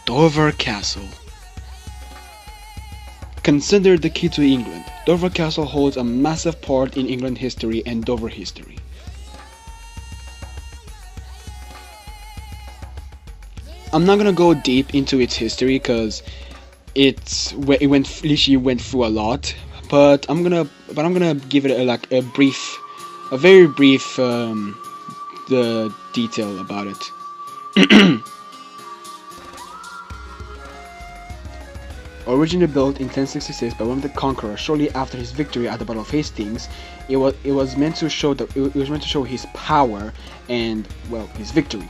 Dover Castle. Considered the key to England, Dover Castle holds a massive part in England history and Dover history. I'm not gonna go deep into its history because literally went through a lot, but I'm gonna give it a brief, a very brief the detail about it. Originally built in 1066 by William the Conqueror shortly after his victory at the Battle of Hastings, it was meant to show his power and well his victory.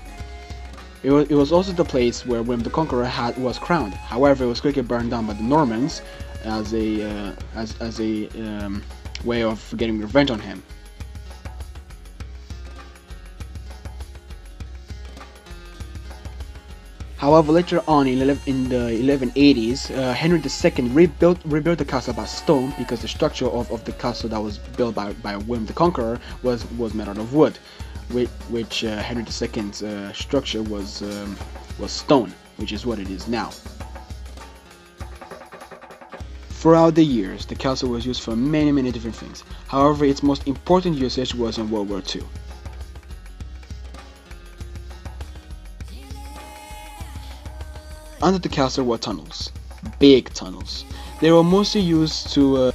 It was also the place where William the Conqueror was crowned. However, it was quickly burned down by the Normans as a way of getting revenge on him. However, later on in the 1180s, Henry II rebuilt the castle by stone because the structure of the castle that was built by William the Conqueror was made out of wood, which Henry II's structure was stone, which is what it is now. Throughout the years, the castle was used for many different things. However, its most important usage was in World War II. Under the castle were tunnels, big tunnels. They were mostly used to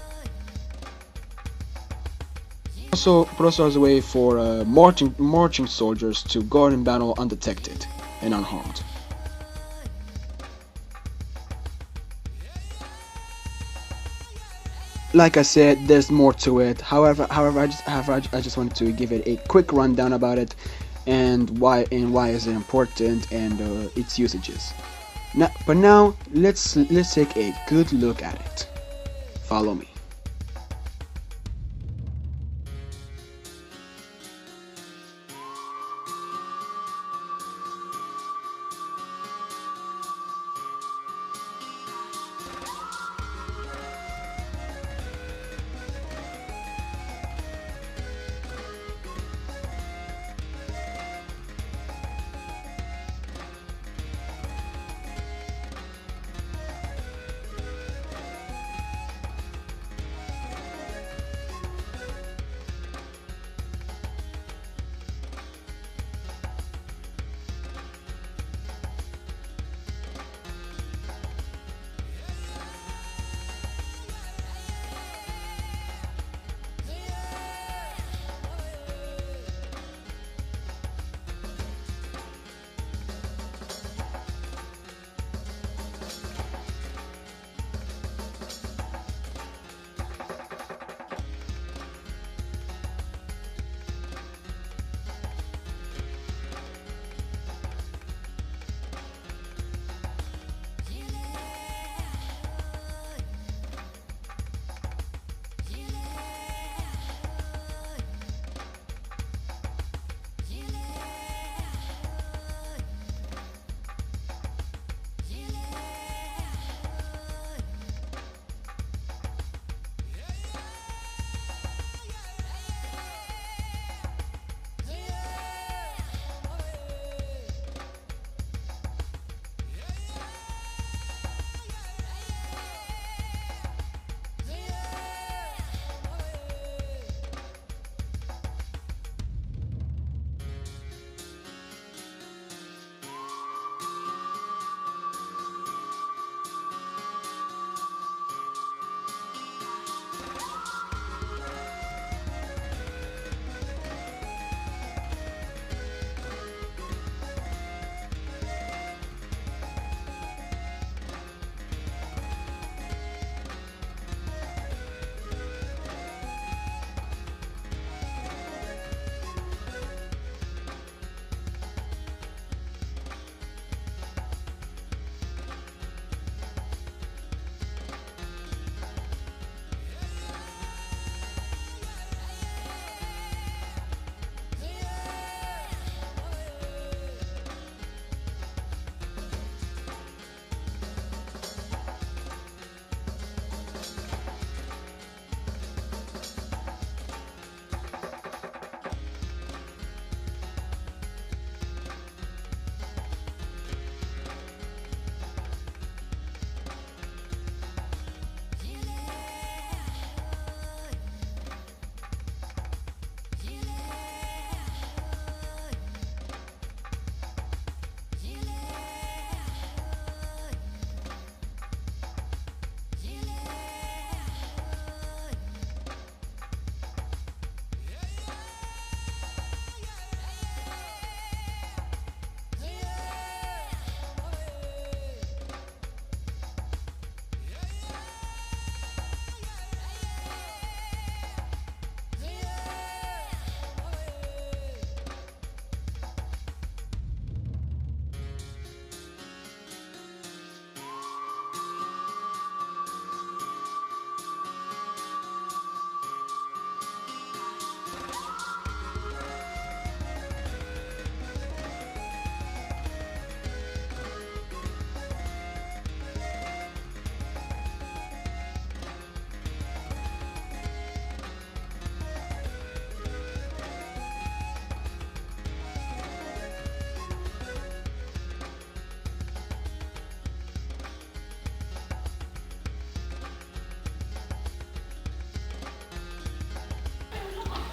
also as a way for marching soldiers to go out in battle undetected and unharmed. Like I said, there's more to it. I just wanted to give it a quick rundown about it and why is it important and its usages. Now let's take a good look at it. Follow me.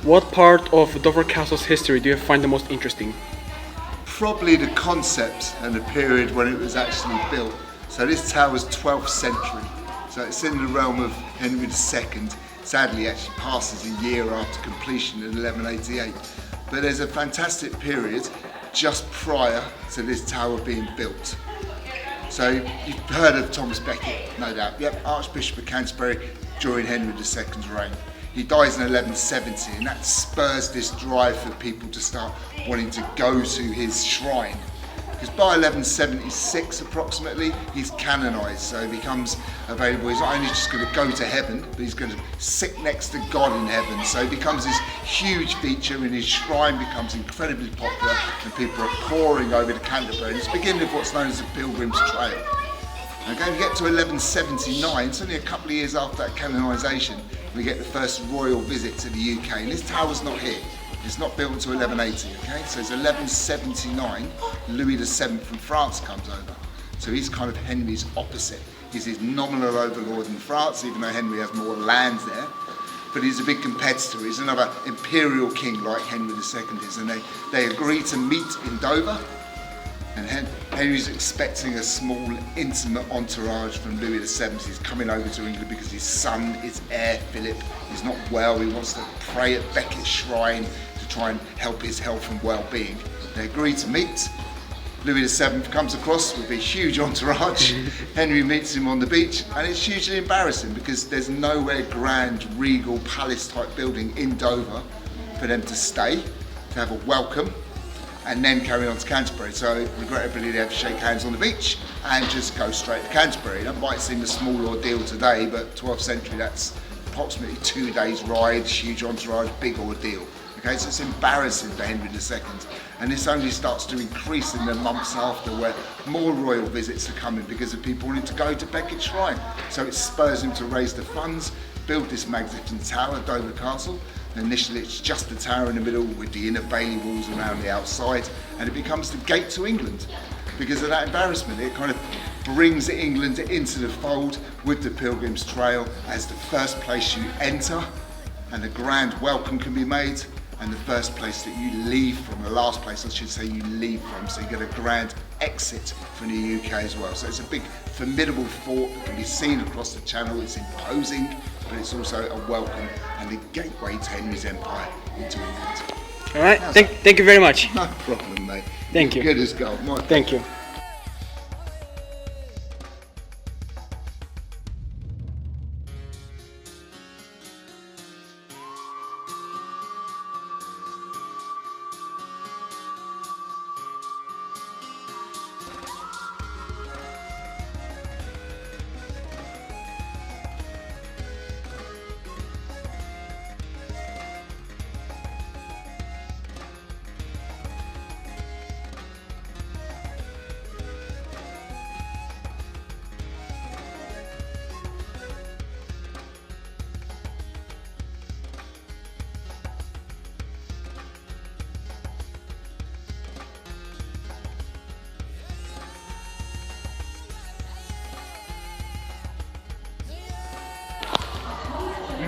What part of Dover Castle's history do you find the most interesting? Probably the concept and the period when it was actually built. So this tower is 12th century. So it's in the realm of Henry II. Sadly, it actually passes a year after completion in 1188. But there's a fantastic period just prior to this tower being built. So you've heard of Thomas Becket, no doubt. Yep, Archbishop of Canterbury during Henry II's reign. He dies in 1170, and that spurs this drive for people to start wanting to go to his shrine. Because by 1176 approximately, he's canonised, so he becomes available. He's not only just going to go to heaven, but he's going to sit next to God in heaven. So he becomes this huge feature, and his shrine becomes incredibly popular, and people are pouring over to Canterbury. And it's the beginning of what's known as the Pilgrim's Trail. Okay, we get to 1179, it's only a couple of years after that canonisation, we get the first royal visit to the UK, and this tower's not here. It's not built until 1180, okay? So it's 1179, Louis VII from France comes over. So he's kind of Henry's opposite. He's his nominal overlord in France, even though Henry has more land there. But he's a big competitor. He's another imperial king like Henry II is, and they agree to meet in Dover. And Henry's expecting a small, intimate entourage from Louis VII. He's coming over to England because his son, his heir, Philip, is not well. He wants to pray at Becket's shrine to try and help his health and well-being. They agree to meet. Louis VII comes across with a huge entourage. Henry meets him on the beach, and it's hugely embarrassing because there's nowhere grand, regal, palace-type building in Dover for them to stay, to have a welcome, and then carry on to Canterbury. So regrettably they have to shake hands on the beach and just go straight to Canterbury. That might seem a small ordeal today, but 12th century, that's approximately 2 days ride, huge entourage, big ordeal. Okay, so it's embarrassing for Henry II. And this only starts to increase in the months after, where more royal visits are coming because of people wanting to go to Becket's shrine. So it spurs him to raise the funds, build this magnificent tower, Dover Castle. Initially it's just the tower in the middle with the inner bailey walls around the outside, and it becomes the gate to England. Because of that embarrassment, it kind of brings England into the fold with the Pilgrim's Trail as the first place you enter, and a grand welcome can be made, and the first place that you leave from, the last place I should say you leave from, so you get a grand exit from the UK as well. So it's a big formidable fort that can be seen across the channel. It's imposing, but it's also a welcome and a gateway to Henry's empire into England. All right, thank you very much. No problem, mate. Thank you. Good as gold. Thank you.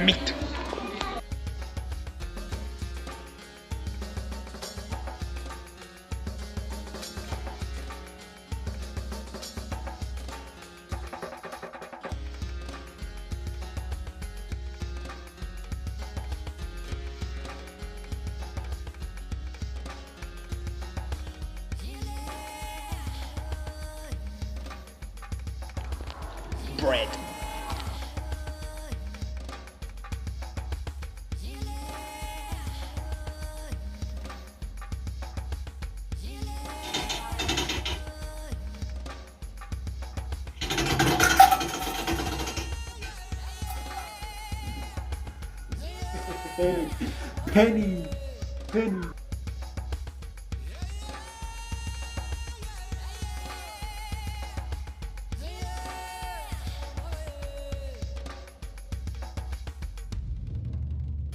Meat. Bread. Penny, penny.